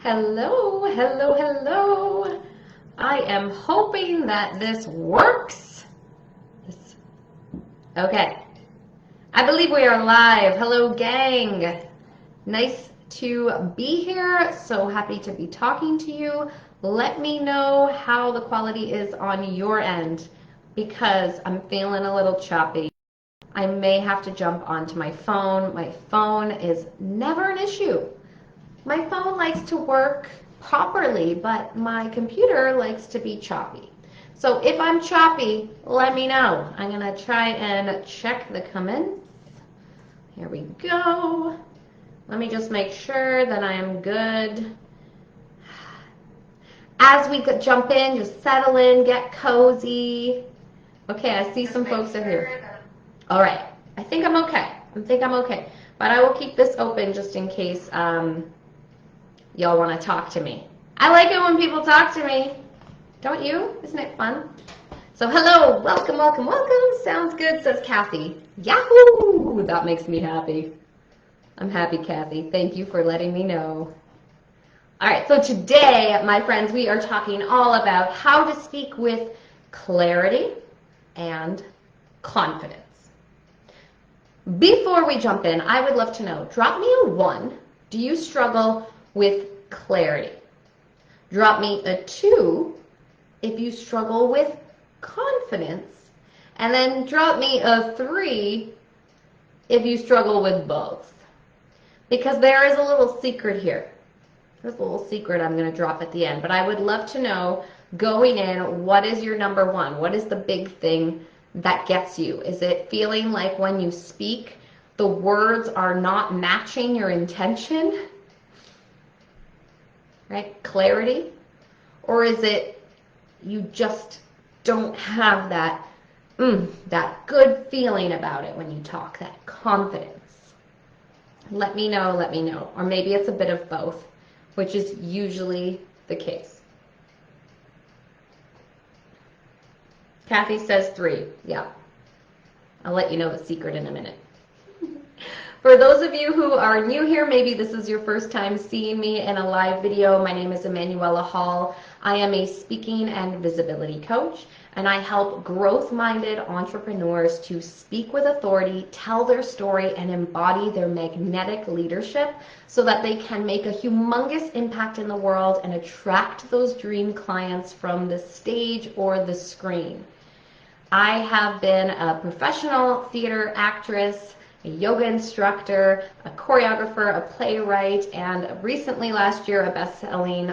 Hello, hello, hello. I am hoping that this works. Okay. I believe we are live. Hello, gang. Nice to be here. So happy to be talking to you. Let me know how the quality is on your end because I'm feeling a little choppy. I may have to jump onto my phone. My phone is never an issue. My phone likes to work properly, but my computer likes to be choppy. So if I'm choppy, let me know. I'm going to try and check the comments. Here we go. Let me just make sure that I am good. As we jump in, just settle in, get cozy. Okay, I see some folks are here. All right, I think I'm okay. But I will keep this open just in case y'all want to talk to me. I like it when people talk to me. Don't you? Isn't it fun? So hello, welcome, welcome, welcome. Sounds good, says Kathy. Yahoo! That makes me happy. I'm happy, Kathy. Thank you for letting me know. All right, so today, my friends, we are talking all about how to speak with clarity and confidence. Before we jump in, I would love to know, drop me a 1. Do you struggle with clarity? Drop me a 2 if you struggle with confidence. And then drop me a 3 if you struggle with both. Because there is a little secret here. There's a little secret I'm going to drop at the end. But I would love to know, going in, what is your number 1? What is the big thing that gets you? Is it feeling like when you speak, the words are not matching your intention? Right? Clarity? Or is it you just don't have that, that good feeling about it when you talk, that confidence? Let me know, let me know. Or maybe it's a bit of both, which is usually the case. Kathy says 3. Yeah. I'll let you know the secret in a minute. For those of you who are new here, maybe this is your first time seeing me in a live video, my name is Emanuela Hall. I am a speaking and visibility coach, and I help growth-minded entrepreneurs to speak with authority, tell their story, and embody their magnetic leadership so that they can make a humongous impact in the world and attract those dream clients from the stage or the screen. I have been a professional theater actress, a yoga instructor, a choreographer, a playwright, and recently last year a best-selling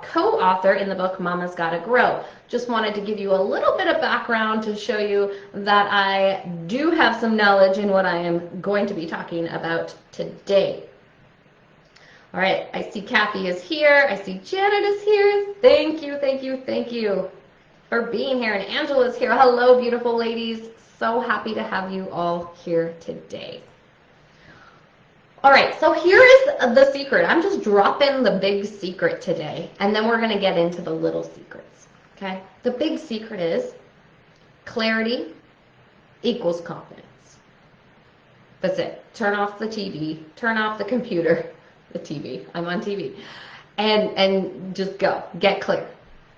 co-author in the book Mama's Gotta Grow. Just wanted to give you a little bit of background to show you that I do have some knowledge in what I am going to be talking about today. All right, I see Kathy is here. I see Janet is here. Thank you, thank you, thank you for being here. And Angela's here. Hello, beautiful ladies. So happy to have you all here today. All right, so here is the secret. I'm just dropping the big secret today, and then we're going to get into the little secrets, okay? The big secret is clarity equals confidence. That's it. Turn off the TV, turn off the computer, the TV, I'm on TV, and just go, get clear,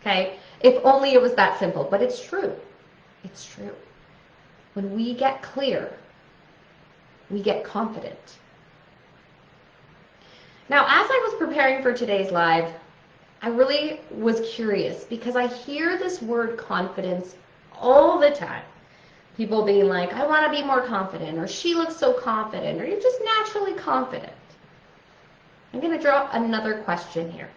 okay? If only it was that simple, but it's true. It's true. When we get clear, we get confident. Now, as I was preparing for today's live, I really was curious because I hear this word confidence all the time. People being like, I want to be more confident, or she looks so confident, or you're just naturally confident. I'm going to drop another question here.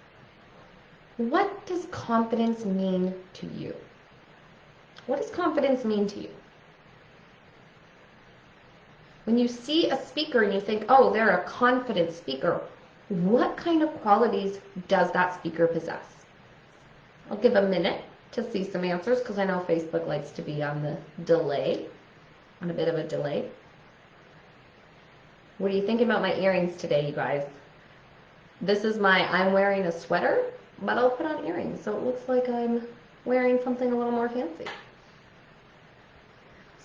What does confidence mean to you? What does confidence mean to you? When you see a speaker and you think, oh, they're a confident speaker, what kind of qualities does that speaker possess? I'll give a minute to see some answers because I know Facebook likes to be on the delay, on a bit of a delay. What are you thinking about my earrings today, you guys? This is I'm wearing a sweater, but I'll put on earrings, so it looks like I'm wearing something a little more fancy.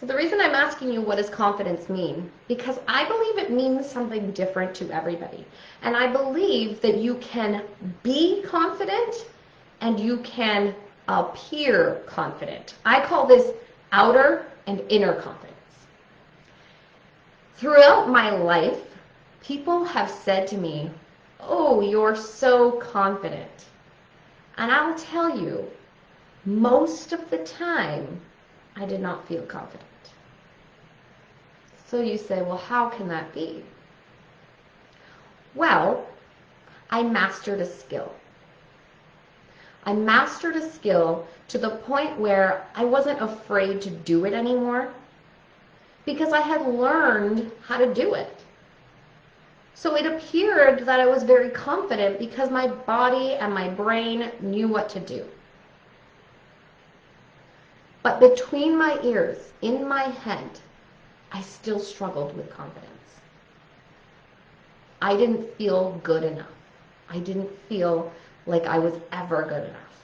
So the reason I'm asking you what does confidence mean, because I believe it means something different to everybody. And I believe that you can be confident and you can appear confident. I call this outer and inner confidence. Throughout my life, people have said to me, "Oh, you're so confident." And I'll tell you, most of the time, I did not feel confident. So you say, well, how can that be? Well, I mastered a skill. I mastered a skill to the point where I wasn't afraid to do it anymore because I had learned how to do it. So it appeared that I was very confident because my body and my brain knew what to do. But between my ears, in my head, I still struggled with confidence. I didn't feel good enough. I didn't feel like I was ever good enough.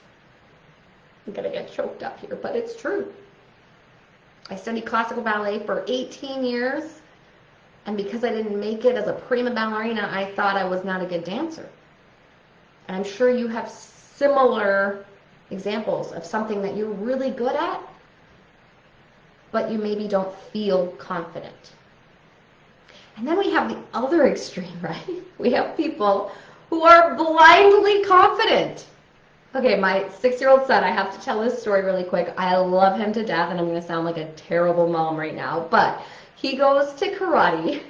I'm gonna get choked up here, but it's true. I studied classical ballet for 18 years, and because I didn't make it as a prima ballerina, I thought I was not a good dancer. And I'm sure you have similar examples of something that you're really good at, but you maybe don't feel confident. And then we have the other extreme, right? We have people who are blindly confident. Okay, my 6-year-old son, I have to tell this story really quick. I love him to death, and I'm going to sound like a terrible mom right now, but he goes to karate,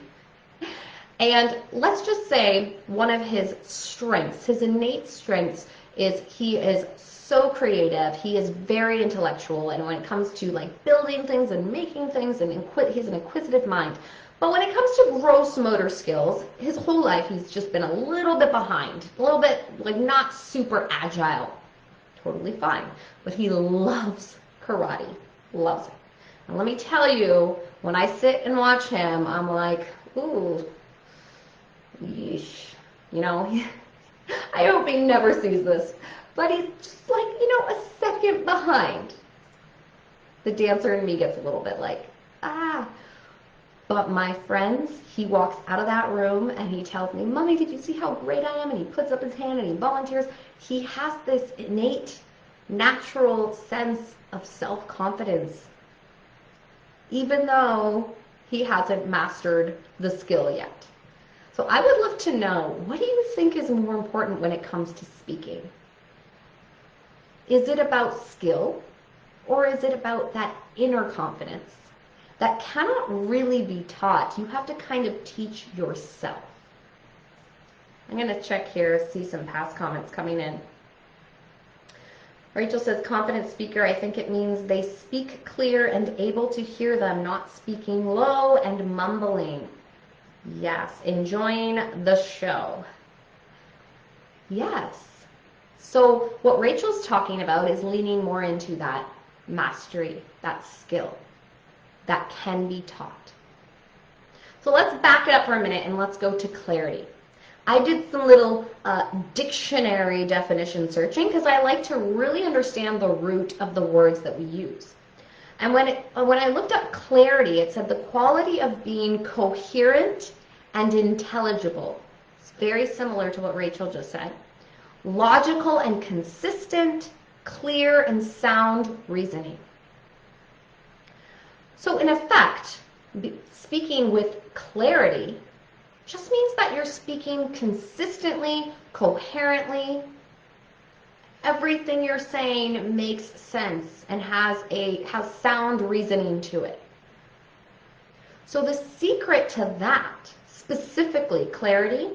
and let's just say one of his strengths, his innate strengths, is he is so creative, he is very intellectual, and when it comes to like building things and making things, and he's an inquisitive mind. But when it comes to gross motor skills, his whole life he's just been a little bit behind, a little bit like not super agile. Totally fine. But he loves karate, loves it. And let me tell you, when I sit and watch him, I'm like, ooh, yeesh. You know, I hope he never sees this. But he's just like, a second behind. The dancer in me gets a little bit like, ah. But my friends, he walks out of that room and he tells me, "Mommy, did you see how great I am?" And he puts up his hand and he volunteers. He has this innate, natural sense of self-confidence, even though he hasn't mastered the skill yet. So I would love to know, what do you think is more important when it comes to speaking? Is it about skill, or is it about that inner confidence that cannot really be taught? You have to kind of teach yourself. I'm going to check here, see some past comments coming in. Rachel says, confident speaker, I think it means they speak clear and able to hear them, not speaking low and mumbling. Yes, enjoying the show. Yes. So what Rachel's talking about is leaning more into that mastery, that skill that can be taught. So let's back it up for a minute and let's go to clarity. I did some little dictionary definition searching because I like to really understand the root of the words that we use. And when I looked up clarity, it said the quality of being coherent and intelligible. It's very similar to what Rachel just said. Logical and consistent, clear and sound reasoning. So in effect, speaking with clarity just means that you're speaking consistently, coherently. Everything you're saying makes sense and has sound reasoning to it. So the secret to that, specifically clarity,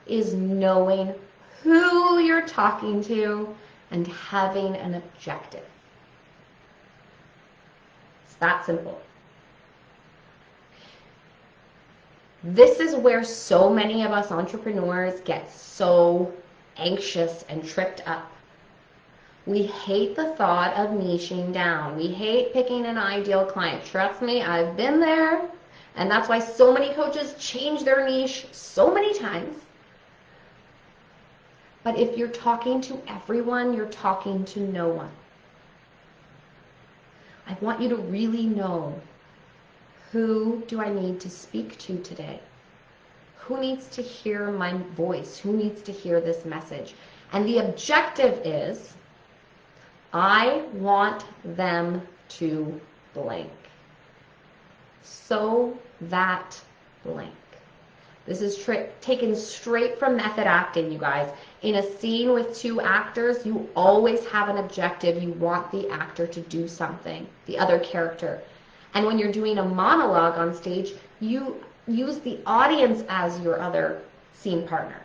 is knowing who you're talking to and having an objective. It's that simple. This is where so many of us entrepreneurs get so anxious and tripped up. We hate the thought of niching down. We hate picking an ideal client. Trust me, I've been there. And that's why so many coaches change their niche so many times. But if you're talking to everyone, you're talking to no one. I want you to really know, who do I need to speak to today? Who needs to hear my voice? Who needs to hear this message? And the objective is, I want them to blank. So that blank. This is taken straight from method acting, you guys. In a scene with two actors, you always have an objective. You want the actor to do something, the other character. And when you're doing a monologue on stage, you use the audience as your other scene partner.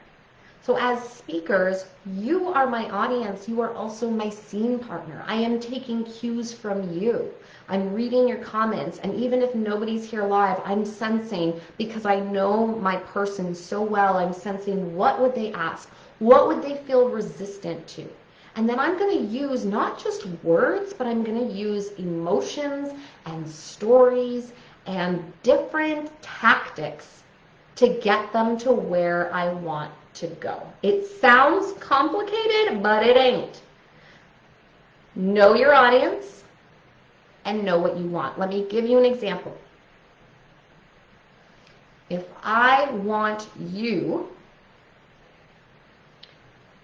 So as speakers, you are my audience. You are also my scene partner. I am taking cues from you. I'm reading your comments, and even if nobody's here live, I'm sensing, because I know my person so well, I'm sensing what would they ask? What would they feel resistant to? And then I'm going to use not just words, but I'm going to use emotions and stories and different tactics to get them to where I want to go. It sounds complicated, but it ain't. Know your audience and know what you want. Let me give you an example. If I want you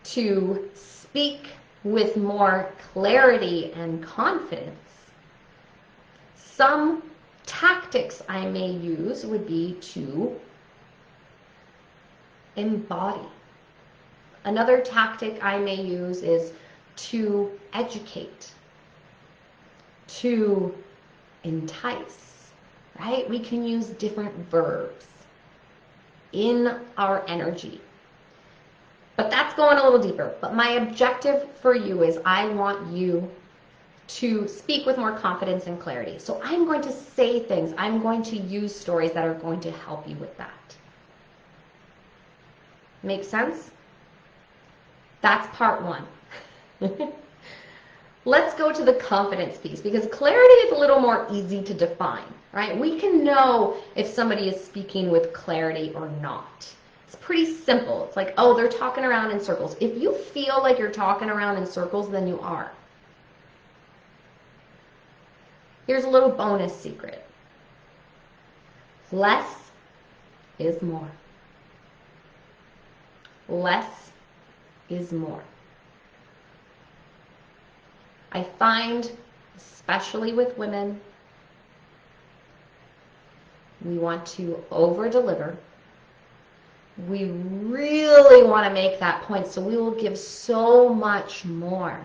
to speak with more clarity and confidence, some tactics I may use would be to embody. Another tactic I may use is to educate, to entice, right? We can use different verbs in our energy. But that's going a little deeper. But my objective for you is, I want you to speak with more confidence and clarity. So I'm going to say things. I'm going to use stories that are going to help you with that. Make sense? That's part one. Let's go to the confidence piece, because clarity is a little more easy to define, right? We can know if somebody is speaking with clarity or not. It's pretty simple. It's like, oh, they're talking around in circles. If you feel like you're talking around in circles, then you are. Here's a little bonus secret. Less is more. Less is more. I find, especially with women, we want to over-deliver. We really want to make that point, so we will give so much more.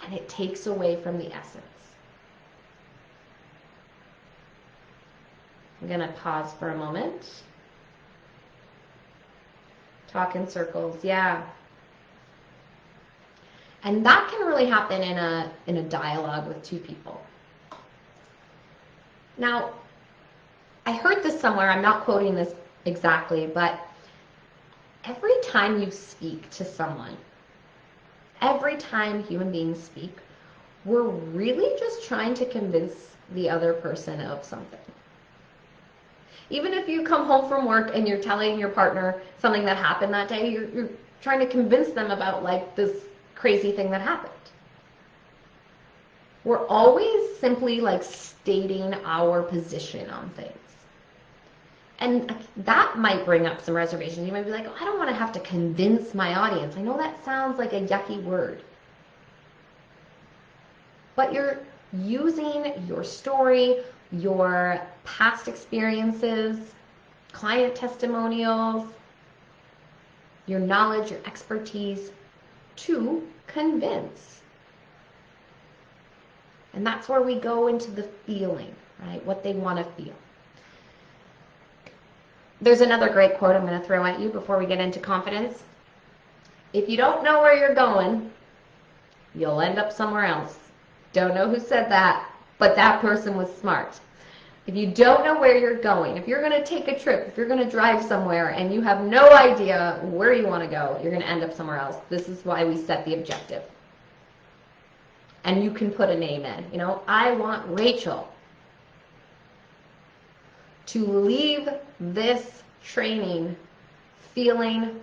And it takes away from the essence. I'm going to pause for a moment. Talk in circles, yeah. And that can really happen in a dialogue with two people. Now, I heard this somewhere, I'm not quoting this exactly, but every time you speak to someone, every time human beings speak, we're really just trying to convince the other person of something. Even if you come home from work and you're telling your partner something that happened that day, you're trying to convince them about like this crazy thing that happened. We're always simply like stating our position on things. And that might bring up some reservations. You might be like, oh, I don't want to have to convince my audience. I know that sounds like a yucky word. But you're using your story, your past experiences, client testimonials, your knowledge, your expertise to convince. And that's where we go into the feeling, right? What they want to feel. There's another great quote I'm going to throw at you before we get into confidence. If you don't know where you're going, you'll end up somewhere else. Don't know who said that, but that person was smart. If you don't know where you're going, if you're going to take a trip, if you're going to drive somewhere and you have no idea where you want to go, you're going to end up somewhere else. This is why we set the objective. And you can put a name in. You know, I want Rachel to leave this training feeling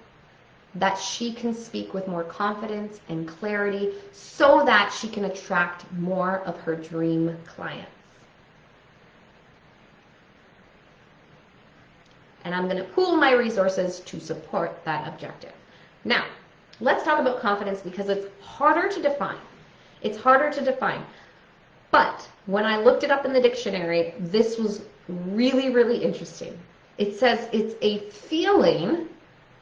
that she can speak with more confidence and clarity so that she can attract more of her dream clients. And I'm going to pool my resources to support that objective. Now, let's talk about confidence because it's harder to define. It's harder to define. But when I looked it up in the dictionary, this was really, really interesting. It says it's a feeling,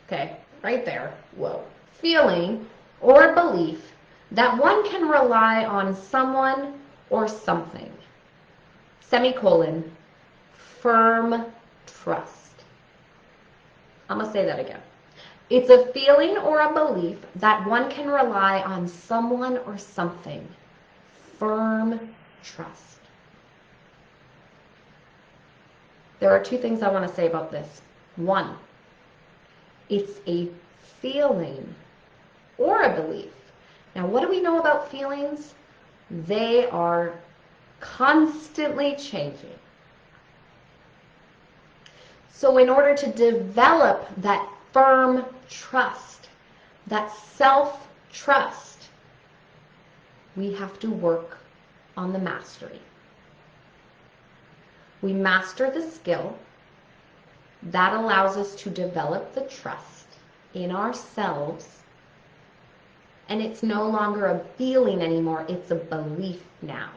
okay, right there, whoa, feeling or belief that one can rely on someone or something, semicolon, firm trust. I'm going to say that again. It's a feeling or a belief that one can rely on someone or something, firm trust. There are two things I want to say about this. One, it's a feeling or a belief. Now, what do we know about feelings? They are constantly changing. So in order to develop that firm trust, that self-trust, we have to work on the mastery. We master the skill that allows us to develop the trust in ourselves, and it's no longer a feeling anymore, it's a belief now.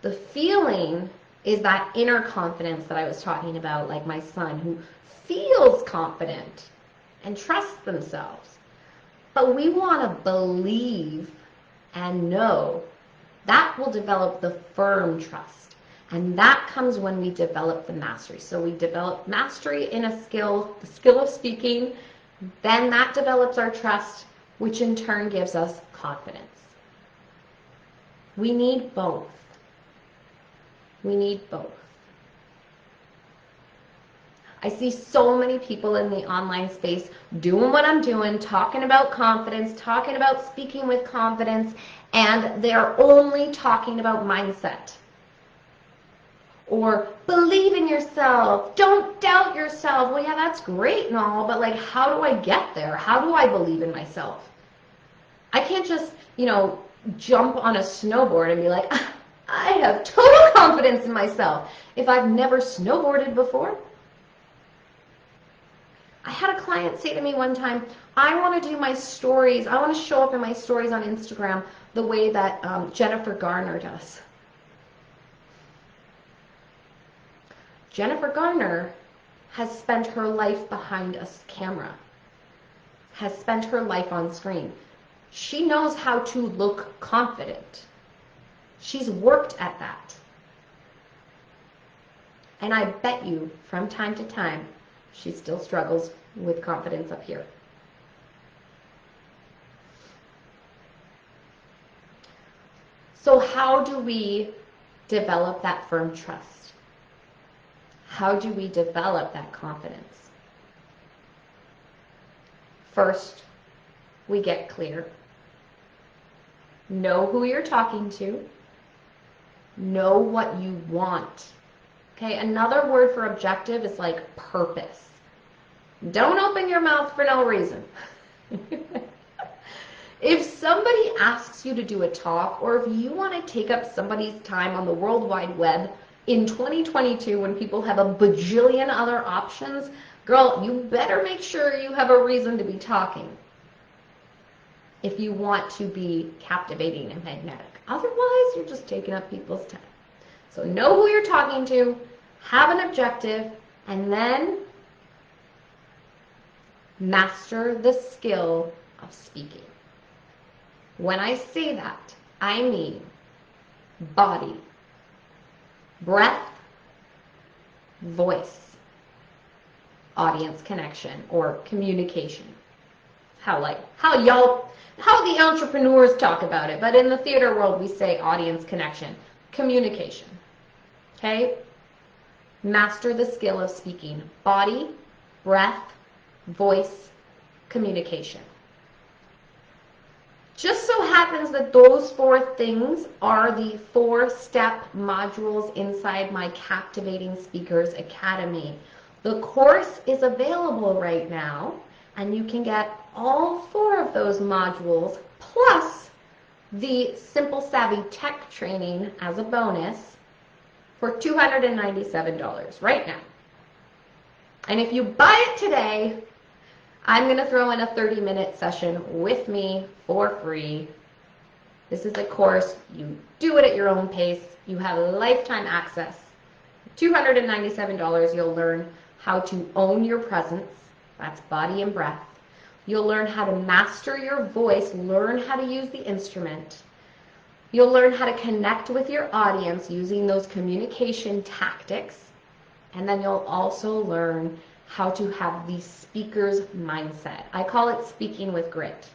The feeling is that inner confidence that I was talking about, like my son, who feels confident and trusts themselves. But we want to believe and know. That will develop the firm trust. And that comes when we develop the mastery. So we develop mastery in a skill, the skill of speaking. Then that develops our trust, which in turn gives us confidence. We need both. We need both. I see so many people in the online space doing what I'm doing, talking about confidence, talking about speaking with confidence, and they're only talking about mindset. Or believe in yourself, don't doubt yourself. Well, yeah, that's great and all, but like, how do I get there? How do I believe in myself? I can't just, jump on a snowboard and be like, I have total confidence in myself if I've never snowboarded before. I had a client say to me one time, I want to do my stories, I want to show up in my stories on Instagram the way that Jennifer Garner does. Jennifer Garner has spent her life behind a camera, has spent her life on screen. She knows how to look confident. She's worked at that. And I bet you, from time to time, she still struggles with confidence up here. So how do we develop that firm trust? How do we develop that confidence? First, we get clear. Know who you're talking to. Know what you want. Okay, another word for objective is like purpose. Don't open your mouth for no reason. If somebody asks you to do a talk, or if you want to take up somebody's time on the World Wide Web in 2022 when people have a bajillion other options, girl, you better make sure you have a reason to be talking if you want to be captivating and magnetic. Otherwise, you're just taking up people's time. So know who you're talking to, have an objective, and then master the skill of speaking. When I say that, I mean body, breath, voice, audience connection, or communication. How the entrepreneurs talk about it, but in the theater world we say audience connection, communication. Okay? Master the skill of speaking. Body, breath, voice, communication. Just so happens that those 4 things are the 4-step modules inside my Captivating Speakers Academy. The course is available right now, and you can get all 4 of those modules plus the Simple Savvy Tech training as a bonus for $297 right now. And if you buy it today, I'm going to throw in a 30-minute session with me for free. This is a course. You do it at your own pace. You have lifetime access. $297, you'll learn how to own your presence. That's body and breath. You'll learn how to master your voice, learn how to use the instrument. You'll learn how to connect with your audience using those communication tactics. And then you'll also learn how to have the speaker's mindset. I call it speaking with grit.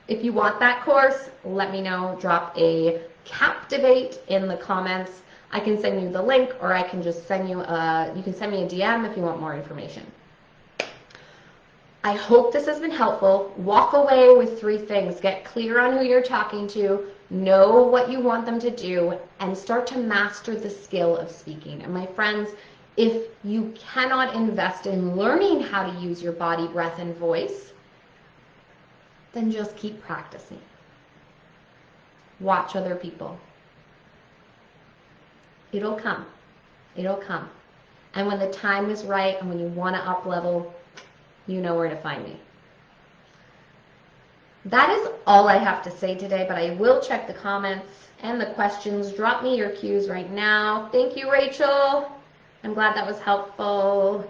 If you want that course, let me know. Drop a Captivate in the comments. I can send you the link, or I can just send you you can send me a DM if you want more information. I hope this has been helpful. Walk away with 3 things. Get clear on who you're talking to, know what you want them to do, and start to master the skill of speaking. And my friends, if you cannot invest in learning how to use your body, breath, and voice, then just keep practicing. Watch other people. It'll come. It'll come. And when the time is right and when you want to up level, you know where to find me. That is all I have to say today, but I will check the comments and the questions. Drop me your cues right now. Thank you, Rachel. I'm glad that was helpful.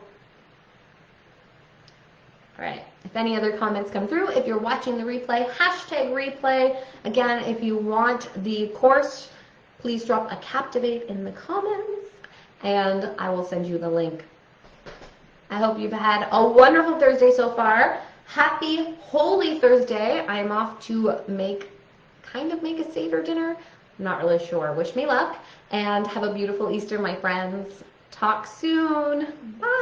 All right. If any other comments come through, if you're watching the replay, hashtag replay. Again, if you want the course, please drop a Captivate in the comments, and I will send you the link. I hope you've had a wonderful Thursday so far. Happy Holy Thursday. I'm off to make a Seder dinner. I'm not really sure. Wish me luck, and have a beautiful Easter, my friends. Talk soon. Bye.